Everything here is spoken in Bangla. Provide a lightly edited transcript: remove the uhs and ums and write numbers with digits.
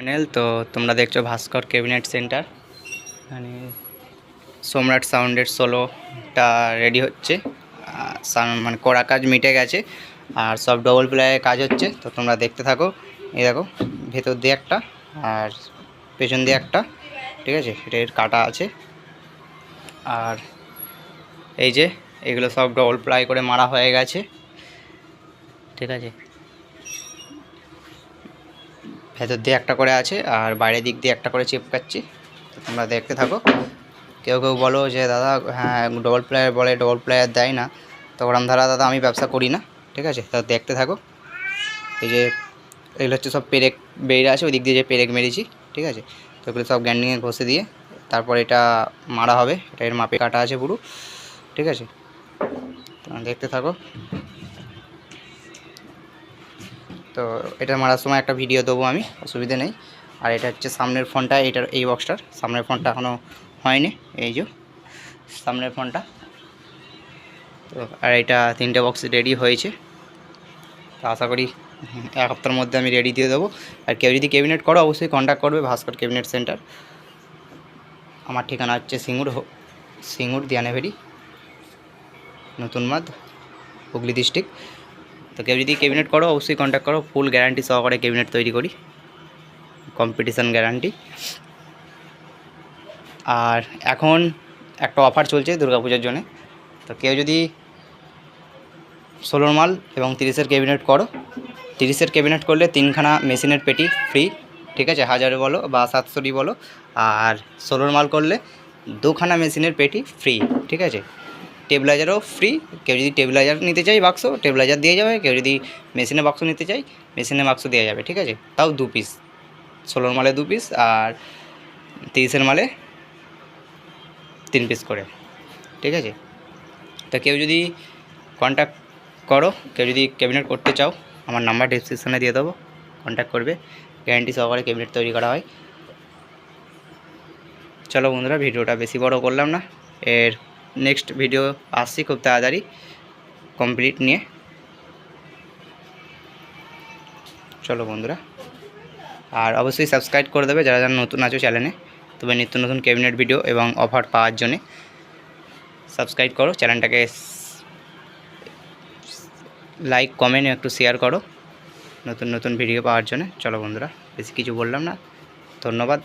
চ্যানেল তো তোমরা দেখছো ভাস্কর ক্যাবিনেট সেন্টার। মানে সম্রাট সাউন্ডের সোলোটা রেডি হচ্ছে, মানে কড়া কাজ মিটে গেছে আর সব ডবল প্লাইয়ের কাজ হচ্ছে। তো তোমরা দেখতে থাকো। এই দেখো ভেতর দিয়ে একটা আর পেছন দিয়ে একটা, ঠিক আছে, এর কাটা আছে। আর এই যে এগুলো সব ডবল প্লাই করে মারা হয়ে গেছে, ঠিক আছে। ভেতর দিয়ে একটা করে আছে আর বাইরের দিক দিয়ে একটা করে চিপকাচ্ছি। তো তোমরা দেখতে থাকো। কেউ কেউ বলো যে দাদা হ্যাঁ ডবল প্লেয়ার বলে, ডবল প্লেয়ার দেয় না। তো ওরম ধারা দাদা আমি ব্যবসা করি না, ঠিক আছে। তো দেখতে থাকো। এই যে এগুলো হচ্ছে সব পেরেক বেরিয়ে আছে, ওই দিক দিয়ে যে পেরেক মেরেছি, ঠিক আছে। তো এগুলো সব গ্যান্ডিংয়ে ঘষে দিয়ে তারপর এটা মারা হবে। এটা এর মাপে কাটা আছে পুরো, ঠিক আছে। তো দেখতে থাকো। তো এটা মারার সময় একটা ভিডিও দেবো আমি, অসুবিধা নেই। আর এটা হচ্ছে সামনের ফোনটা, এটার এই বক্সটার সামনের ফোনটা এখনও হয়নি, এই যে সামনের ফোনটা। তো আর এটা 3টে বক্স রেডি হয়েছে। তো আশা করি 1 সপ্তাহের মধ্যে আমি রেডি দিয়ে দেবো। আর কেউ যদি ক্যাবিনেট করো অবশ্যই কন্ট্যাক্ট করবে ভাস্কর ক্যাবিনেট সেন্টার। আমার ঠিকানা হচ্ছে সিঙ্গুর দিয়ানেভেরি, নতুন মাদ, হুগলি ডিস্ট্রিক্ট। তো কেউ যদি ক্যাবিনেট করো অবশ্যই কন্ট্যাক্ট করো। ফুল গ্যারান্টি সহকারে ক্যাবিনেট তৈরি করি, কম্পিটিশান গ্যারান্টি। আর এখন একটা অফার চলছে দুর্গাপূজার জন্য। তো কেউ যদি 16 মাল এবং 30-এর ক্যাবিনেট করো, 30-এর ক্যাবিনেট করলে 3খানা মেশিনের পেটি ফ্রি, ঠিক আছে, 1000 বলো বা 700 বলো। আর 16 মাল করলে 2খানা মেশিনের পেটি ফ্রি, ঠিক আছে। টেবিলাইজারও ফ্রি। কেউ যদি টেবিলাইজার নিতে চাই বাক্স, টেবিলাইজার দিয়ে যাবে। কেউ যদি মেশিনের বাক্স নিতে চাই, মেশিনের বাক্স দেওয়া যাবে, ঠিক আছে। তাও 2 পিস, 16 মালে 2 পিস আর 30-এর মালে 3 পিস করে, ঠিক আছে। তো কেউ যদি কন্ট্যাক্ট করো, কেউ যদি ক্যাবিনেট করতে চাও, আমার নাম্বার ডিসক্রিপশানে দিয়ে দেবো, কন্ট্যাক্ট করবে। গ্যারান্টি সহকারে ক্যাবিনেট তৈরি করা হয়। চলো বন্ধুরা, ভিডিওটা বেশি বড় করলাম না। এর নেক্সট ভিডিও আসছি খুব তাড়াতাড়ি কমপ্লিট নিয়ে। চলো বন্ধুরা, আর অবশ্যই সাবস্ক্রাইব করে দেবে যারা যারা নতুন আছো চ্যানেলে। তবে নিত্য নতুন ক্যাবিনেট ভিডিও এবং অফার পাওয়ার জন্যে সাবস্ক্রাইব করো চ্যানেলটাকে, লাইক কমেন্ট একটু শেয়ার করো নতুন নতুন ভিডিও পাওয়ার জন্য। চলো বন্ধুরা, বেশি কিছু বললাম না, ধন্যবাদ।